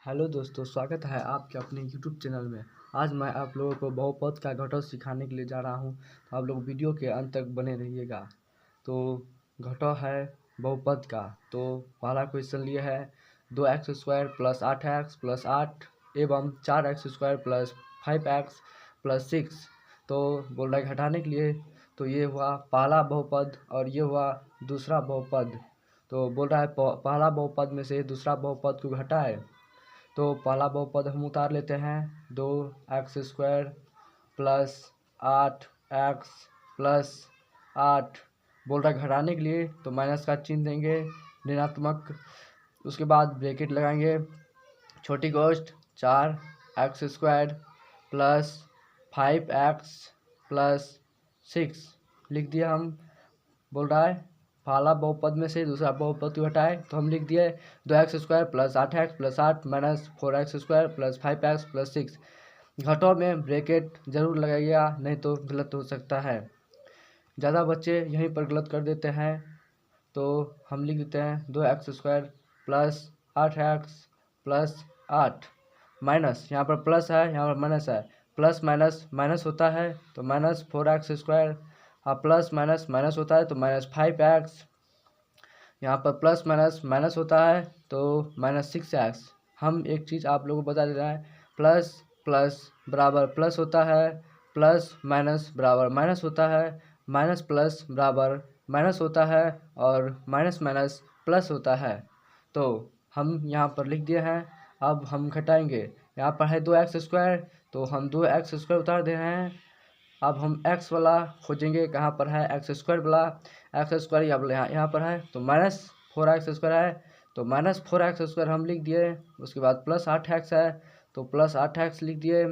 Hello दोस्तों, स्वागत है आपके अपने यूट्यूब चैनल में। आज मैं आप लोगों को बहुपद का घटक सिखाने के लिए जा रहा हूं, तो आप लोग वीडियो के अंत तक बने रहिएगा। तो घटक है बहुपद का। तो पहला क्वेश्चन लिए है 2x² प्लस 8x प्लस 8 एवं 4x² प्लस 5x प्लस 6। तो बोल रहा है घटाने के लिए। तो ये हुआ पहला बहुपद और ये हुआ दूसरा बहुपद। तो बोल रहा है पहला बहुपद में से दूसरा बहुपद को घटाए। तो पहला बहुपद हम उतार लेते हैं 2x² प्लस 8x प्लस 8। बोल रहा है घटाने के लिए, तो माइनस का चिन्ह देंगे, ऋणात्मक। उसके बाद ब्रैकेट लगाएंगे, छोटी गोष्ठ 4x² प्लस 5x प्लस 6 लिख दिया हम। बोल रहा है पहला बहुपद में से दूसरा बहुपद को हटाए, तो हम लिख दिए 2x² plus 8x plus 8 minus 4x² plus 5x plus 6। घटों में ब्रैकेट जरूर लगाइएगा, नहीं तो गलत हो सकता है। ज़्यादा बच्चे यहीं पर गलत कर देते हैं, तो हम लिख देते हैं 2x² plus 8x plus 8 minus, यहाँ पर प्लस है यहाँ पर माइनस है, प्लस माइनस माइनस होता है तो minus 4x², plus minus minus होता है तो माइनस 5x, यहाँ पर प्लस माइनस माइनस होता है तो माइनस 6x। हम एक चीज़ आप लोगों को बता दे रहे हैं, प्लस प्लस बराबर प्लस होता है, प्लस माइनस बराबर माइनस होता है, माइनस प्लस बराबर माइनस होता है और माइनस माइनस प्लस होता है। तो हम यहाँ पर लिख दिए हैं। अब हम घटाएंगे, यहाँ पर है 2x², तो हम 2x² उतार दे रहे हैं। अब हम x वाला खोजेंगे, कहाँ पर है x² वाला। x² यहाँ पर है, तो माइनस 4x² है, तो माइनस 4x² हम लिख दिए। उसके बाद प्लस 8x है, तो प्लस 8x लिख दिए।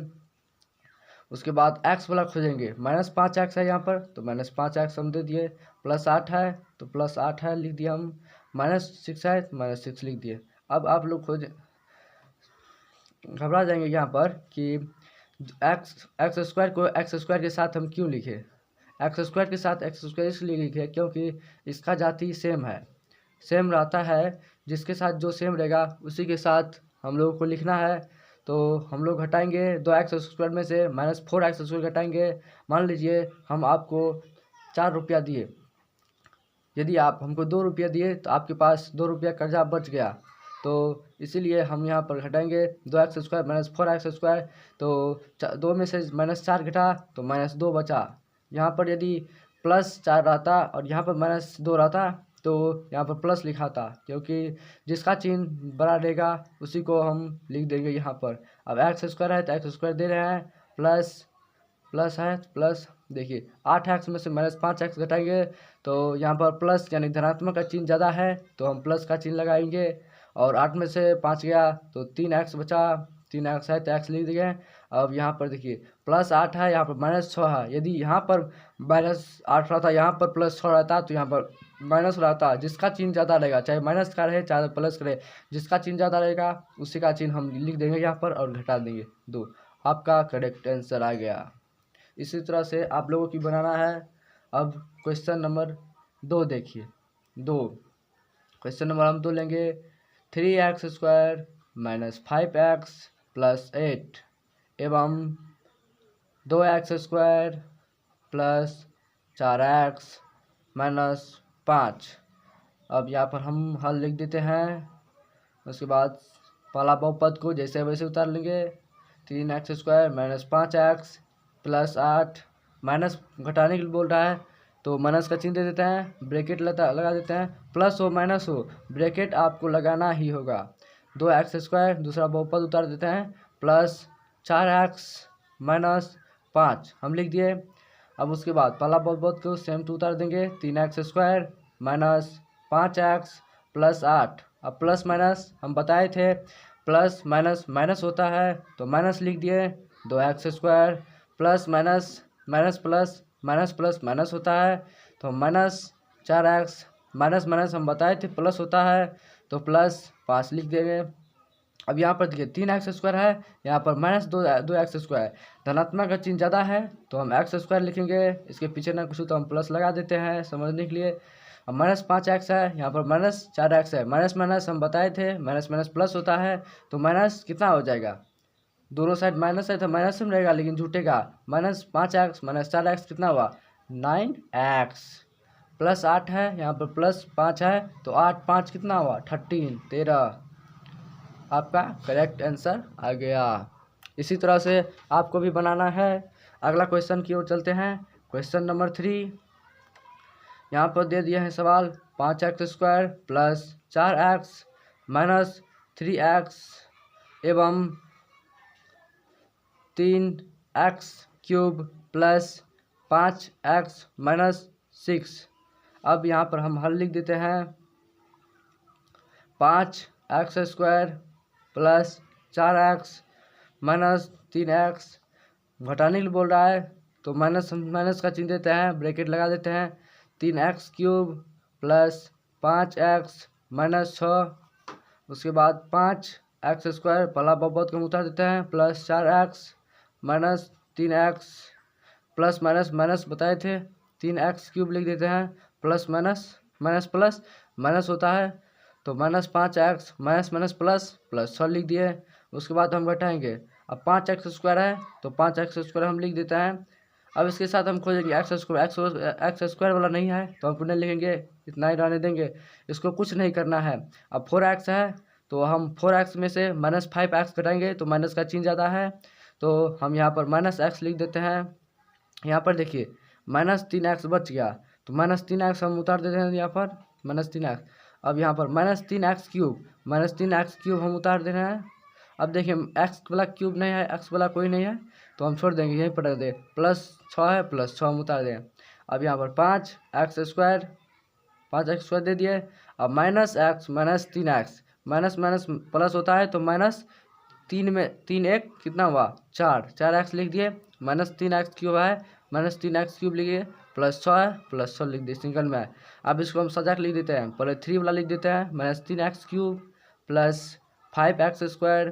उसके बाद x वाला खोजेंगे, माइनस 5x है यहाँ पर, तो माइनस 5x हम दे दिए। प्लस 8 है, तो प्लस 8 है लिख दिया हम। माइनस 6 है, तो माइनस 6 लिख दिए। अब आप लोग घबरा जाएंगे यहाँ पर कि x² को x² के साथ हम क्यों लिखे। x² के साथ x² इसलिए लिखे क्योंकि इसका जाति सेम है, सेम रहता है। जिसके साथ जो सेम रहेगा उसी के साथ हम लोगों को लिखना है। तो हम लोग घटाएंगे 2x² में से माइनस 4x² घटाएंगे। मान लीजिए हम आपको 4 रुपया दिए, यदि आप हमको 2 रुपया दिए तो आपके पास 2 रुपया कर्जा बच गया। तो इसीलिए हम यहाँ पर घटाएंगे 2x² माइनस 4x²। तो 2 में से माइनस 4 घटा तो माइनस 2 बचा। यहाँ पर यदि प्लस 4 रहता और यहाँ पर माइनस 2 रहता तो यहाँ पर प्लस लिखा था, क्योंकि जिसका चिन्ह बड़ा रहेगा उसी को हम लिख देंगे यहाँ पर। अब x² है तो x² दे रहे हैं, प्लस प्लस है प्लस। देखिए 8x में से माइनस 5x घटाएंगे, तो यहाँ पर प्लस यानी धनात्मक का चिन्ह ज़्यादा है तो हम प्लस का चिन्ह लगाएंगे। और 8 में से 5 गया तो 3x बचा, 3x है तो x लिख दिए। अब यहाँ पर देखिए प्लस 8 है, यहाँ पर माइनस 6 है। यदि यहाँ पर माइनस 8 रहता, यहाँ पर प्लस 6 रहता, तो यहाँ पर माइनस रहता। जिसका चिन्ह ज़्यादा रहेगा, चाहे माइनस का रहे चाहे प्लस का रहे, जिसका चिन्ह ज़्यादा रहेगा उसी का चिन्ह हम लिख देंगे यहाँ पर और घटा देंगे 2। आपका करेक्ट आंसर आ गया। इसी तरह से आप लोगों की बनाना है। अब क्वेश्चन नंबर 2 देखिए। 2 क्वेश्चन नंबर हम 2 लेंगे 3x² माइनस 5x प्लस 8 एवं 2x² प्लस 4x माइनस 5। अब यहाँ पर हम हल लिख देते हैं। उसके बाद पहला बहुपद को जैसे वैसे उतार लेंगे, 3x² minus 5x plus 8। Minus घटाने के लिए बोल रहा है तो माइनस का चिन्ह दे देते हैं, ब्रैकेट लगा देते हैं। प्लस हो माइनस हो ब्रैकेट आपको लगाना ही होगा। 2x² दूसरा बहुपद उतार देते हैं, प्लस 4x माइनस 5 हम लिख दिए। अब उसके बाद पहला बहुपद को सेम टू उतार देंगे, 3x² माइनस 5x प्लस 8। अब प्लस माइनस हम बताए थे, प्लस माइनस माइनस होता है तो माइनस लिख दिए। 2x² plus minus minus plus minus plus minus होता है तो माइनस 4x, माइनस माइनस हम बताए थे प्लस होता है तो प्लस 5 लिख देंगे। अब यहाँ पर देखिए 3x² है, यहाँ पर माइनस 2x²। धनात्मक का चिन्ह ज़्यादा है तो हम x² लिखेंगे, इसके पीछे ना कुछ तो हम प्लस लगा देते हैं समझने के लिए। अब माइनस 5x है, यहाँ पर माइनस 4x है। माइनस माइनस हम बताए थे माइनस माइनस प्लस होता है, तो माइनस कितना हो जाएगा, दोनों साइड माइनस है तो माइनस में रहेगा, लेकिन झूठेगा। माइनस 5x माइनस 4x कितना हुआ 9x, प्लस 8 है, यहाँ पर प्लस 5 है, तो 8 5 कितना हुआ 13। आपका करेक्ट आंसर आ गया। इसी तरह से आपको भी बनाना है। अगला क्वेश्चन की ओर चलते हैं। क्वेश्चन नंबर 3 यहाँ पर दे दिया है सवाल 5x² plus 4x minus 3x एवं 3x³ प्लस 5x माइनस 6। अब यहाँ पर हम हल लिख देते हैं। 5x² plus 4x minus 3x, घटाने के लिए बोल रहा है तो माइनस माइनस का चिन्ह देते हैं, ब्रैकेट लगा देते हैं। 3x³ प्लस 5x माइनस 6, उसके बाद 5x² पहला बहुत कम उतार देते हैं, plus 4x minus 3x, plus minus minus बताए थे, 3x³ लिख देते हैं, plus minus minus plus minus होता है, तो minus 5x minus minus plus plus 6 लिख दिए। उसके बाद हम घटाएंगे। अब 5x² है तो 5x² हम लिख देते हैं। अब इसके साथ हम खोजेंगे x² वाला नहीं है तो हम पुनः लिखेंगे, इतना ही रहने देंगे, इसको कुछ नहीं करना है। अब 4x है तो हम 4x में से माइनस 5x घटाएंगे तो माइनस का चिन्ह ज़्यादा है, तो हम यहाँ पर माइनस x लिख देते हैं। यहाँ पर देखिए माइनस 3x बच गया, तो माइनस 3x हम उतार देते हैं यहाँ पर, माइनस 3x। अब यहाँ पर माइनस 3x³ हम उतार दे रहे हैं। अब देखिए x वाला क्यूब नहीं है, x वाला कोई नहीं है, तो हम छोड़ देंगे, यहीं पर रख दे। प्लस 6 है, प्लस 6 हम उतार दें। अब यहाँ पर 5x² दे दिए। अब minus x minus 3x, minus minus plus होता है, तो माइनस 3 में 3 1 कितना हुआ 4x लिख दिए। माइनस 3x³ है, माइनस 3x³ लिखिए, प्लस 6 है, प्लस 6 लिख दिए, सिंगल में है। अब इसको हम सजा के लिख देते हैं, पहले 3 वाला लिख देते हैं, माइनस 3x³ प्लस 5x²,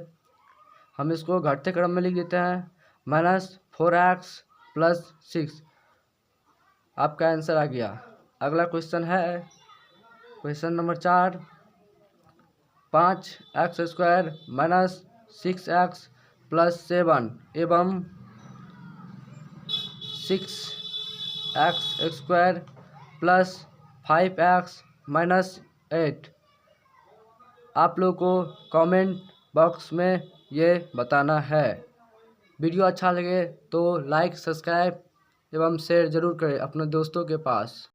हम इसको घटते क्रम में लिख देते हैं, माइनस 4x प्लस 6। आपका आंसर आ गया। अगला क्वेश्चन है question number 4, 5x² minus 6x plus 7 एवं 6x² प्लस 5x माइनस 8। आप लोगों को कमेंट बॉक्स में ये बताना है। वीडियो अच्छा लगे तो लाइक सब्सक्राइब एवं शेयर ज़रूर करें अपने दोस्तों के पास।